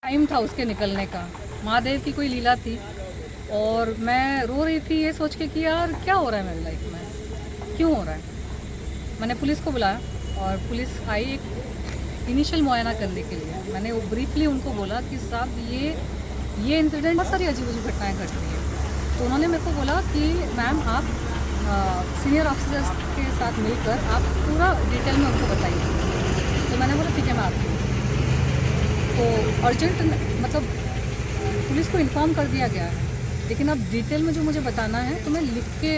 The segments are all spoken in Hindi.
टाइम था उसके निकलने का। महादेव की कोई लीला थी और मैं रो रही थी ये सोच के कि यार क्या हो रहा है मेरी लाइफ में, क्यों हो रहा है। मैंने पुलिस को बुलाया और पुलिस आई एक इनिशियल मुआयना करने के लिए। मैंने ब्रीफली उनको बोला कि साहब ये इंसिडेंट बहुत सारी अजीब अजीब घटनाएँ घट रही हैं। तो उन्होंने मेरे को बोला कि मैम आप सीनियर ऑफिसर्स के साथ मिलकर आप पूरा डिटेल में उनको बताइए। तो मैंने बोला ठीक है मैं आती हूँ। तो अर्जेंट मतलब पुलिस को इन्फॉर्म कर दिया गया है, लेकिन अब डिटेल में जो मुझे बताना है तो मैं लिख के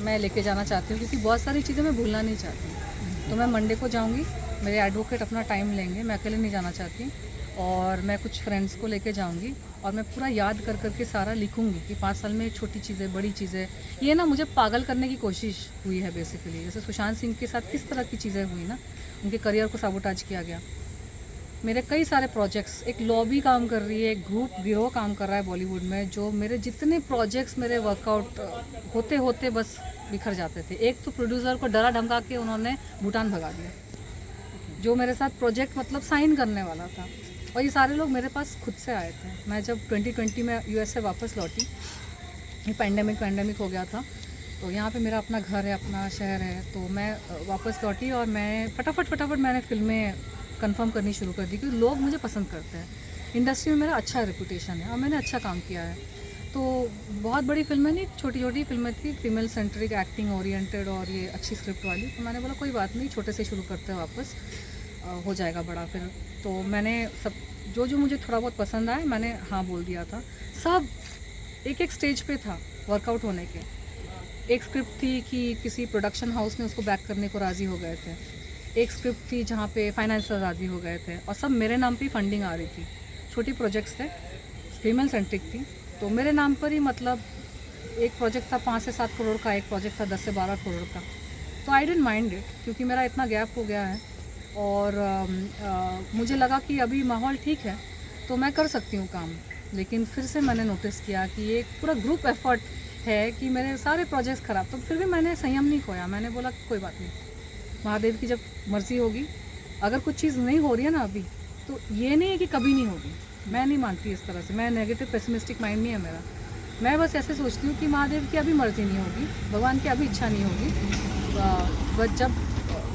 मैं लेके जाना चाहती हूँ, क्योंकि बहुत सारी चीज़ें मैं भूलना नहीं चाहती। तो मैं मंडे को जाऊँगी, मेरे एडवोकेट अपना टाइम लेंगे, मैं अकेले नहीं जाना चाहती और मैं कुछ फ्रेंड्स को लेके जाऊँगी और मैं पूरा याद कर करके सारा लिखूँगी कि 5 साल में छोटी चीज़ें बड़ी चीज़ें, ये ना मुझे पागल करने की कोशिश हुई है बेसिकली। जैसे सुशांत सिंह के साथ किस तरह की चीज़ें हुई ना, उनके करियर को साबोटाज किया गया। मेरे कई सारे प्रोजेक्ट्स, एक लॉबी काम कर रही है, एक ग्रुप गिरोह काम कर रहा है बॉलीवुड में, जो मेरे जितने प्रोजेक्ट्स मेरे वर्कआउट होते होते बस बिखर जाते थे। एक तो प्रोड्यूसर को डरा धमका के उन्होंने भूटान भगा दिया, जो मेरे साथ प्रोजेक्ट मतलब साइन करने वाला था। और ये सारे लोग मेरे पास खुद से आए थे। मैं जब 2020 में यूएस से वापस लौटी, ये पैंडेमिक हो गया था, तो यहाँ पे मेरा अपना घर है, अपना शहर है, तो मैं वापस लौटी और मैं फटाफट मैंने फिल्में कंफर्म करनी शुरू कर दी, क्योंकि लोग मुझे पसंद करते हैं। इंडस्ट्री में मेरा अच्छा रेपुटेशन है और मैंने अच्छा काम किया है। तो बहुत बड़ी फिल्में नहीं, छोटी छोटी फिल्में थी, फीमेल सेंट्रिक, एक्टिंग ओरिएंटेड और ये अच्छी स्क्रिप्ट वाली। तो मैंने बोला कोई बात नहीं, छोटे से शुरू करते हैं, वापस हो जाएगा बड़ा फिर। तो मैंने सब जो मुझे थोड़ा बहुत पसंद आया मैंने हाँ बोल दिया था। सब एक स्टेज पे था वर्कआउट होने के। एक स्क्रिप्ट थी कि किसी प्रोडक्शन हाउस ने उसको बैक करने को राज़ी हो गए थे। एक स्क्रिप्ट थी जहाँ पे फाइनेंसर राज़ी हो गए थे और सब मेरे नाम पे फंडिंग आ रही थी। छोटी प्रोजेक्ट्स थे, फीमेल सेंट्रिक थी, तो मेरे नाम पर ही मतलब एक प्रोजेक्ट था 5 से 7 करोड़ का, एक प्रोजेक्ट था 10 से 12 करोड़ का। तो आई डिडंट माइंड इट, क्योंकि मेरा इतना गैप हो गया है और मुझे लगा कि अभी माहौल ठीक है तो मैं कर सकती हूँ काम। लेकिन फिर से मैंने नोटिस किया कि ये पूरा ग्रुप एफर्ट है कि मेरे सारे प्रोजेक्ट्स ख़राब। तो फिर भी मैंने संयम नहीं खोया, मैंने बोला कोई बात नहीं, महादेव की जब मर्ज़ी होगी। अगर कुछ चीज़ नहीं हो रही है ना अभी, तो ये नहीं है कि कभी नहीं होगी। मैं नहीं मानती इस तरह से, मैं नेगेटिव पेसिमिस्टिक माइंड नहीं है मेरा। मैं बस ऐसे सोचती हूँ कि महादेव की अभी मर्ज़ी नहीं होगी, भगवान की अभी इच्छा नहीं होगी, बस जब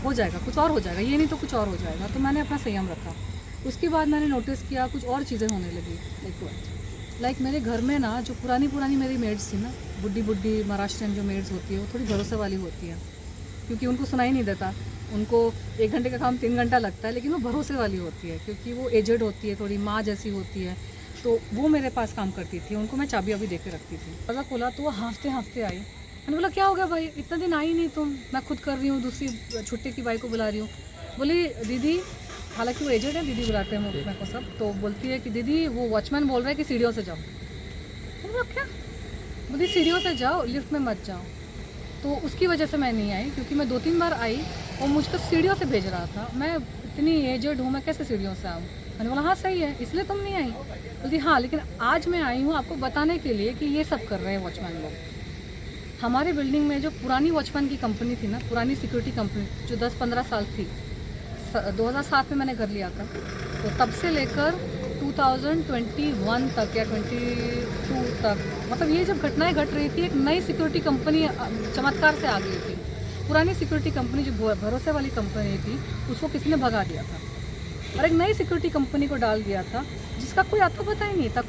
हो जाएगा कुछ और हो जाएगा, ये नहीं तो कुछ और हो जाएगा। तो मैंने अपना संयम रखा। उसके बाद मैंने नोटिस किया कुछ और चीज़ें होने लगी। लाइक मेरे घर में ना जो पुरानी मेरी मेड्स थी ना, बुड्ढी महाराष्ट्रियन जो मेड्स होती है, वो थोड़ी भरोसे वाली होती है, क्योंकि उनको सुनाई नहीं देता। उनको 1 घंटे का काम 3 घंटा लगता है, लेकिन वो भरोसे वाली होती है क्योंकि वो एजड होती है, थोड़ी माँ जैसी होती है। तो वो मेरे पास काम करती थी, उनको मैं चाबी अभी दे के रखती थी। पता खोला तो वो हाँफते आई। मैंने बोला क्या हो गया भाई, इतना दिन आई नहीं तुम, मैं खुद कर रही हूँ, दूसरी छुट्टी की बाई को बुला रही हूँ। बोली दीदी, हालांकि वो एजड है, दीदी बुलाते हैं मेरे को सब, तो बोलती है कि दीदी वो वॉचमैन बोल रहा है कि सीढ़ियों से जाओ। मैंने बोला क्या? बोली सीढ़ियों से जाओ, लिफ्ट में मत जाओ। तो उसकी वजह से मैं नहीं आई, क्योंकि मैं 2-3 बार आई और मुझको सीढ़ियों से भेज रहा था। मैं इतनी एजड हूँ, मैं कैसे सीढ़ियों से आऊँ? मैंने बोला हाँ सही है, इसलिए तुम नहीं आई? बोलती हाँ, लेकिन आज मैं आई हूँ आपको बताने के लिए कि ये सब कर रहे हैं वॉचमैन लोग। हमारे बिल्डिंग में जो पुरानी वॉचमैन की कंपनी थी ना, पुरानी सिक्योरिटी कंपनी जो 10-15 साल थी, 2007 में मैंने कर लिया था, तो तब से लेकर 2021 तक या 22 तक, मतलब ये जब घटनाएं घट रही थी, एक नई सिक्योरिटी कंपनी चमत्कार से आ गई थी। पुरानी सिक्योरिटी कंपनी जो भरोसे वाली कंपनी थी, उसको किसी ने भगा दिया था और एक नई सिक्योरिटी कंपनी को डाल दिया था, जिसका कोई आता पता ही नहीं था।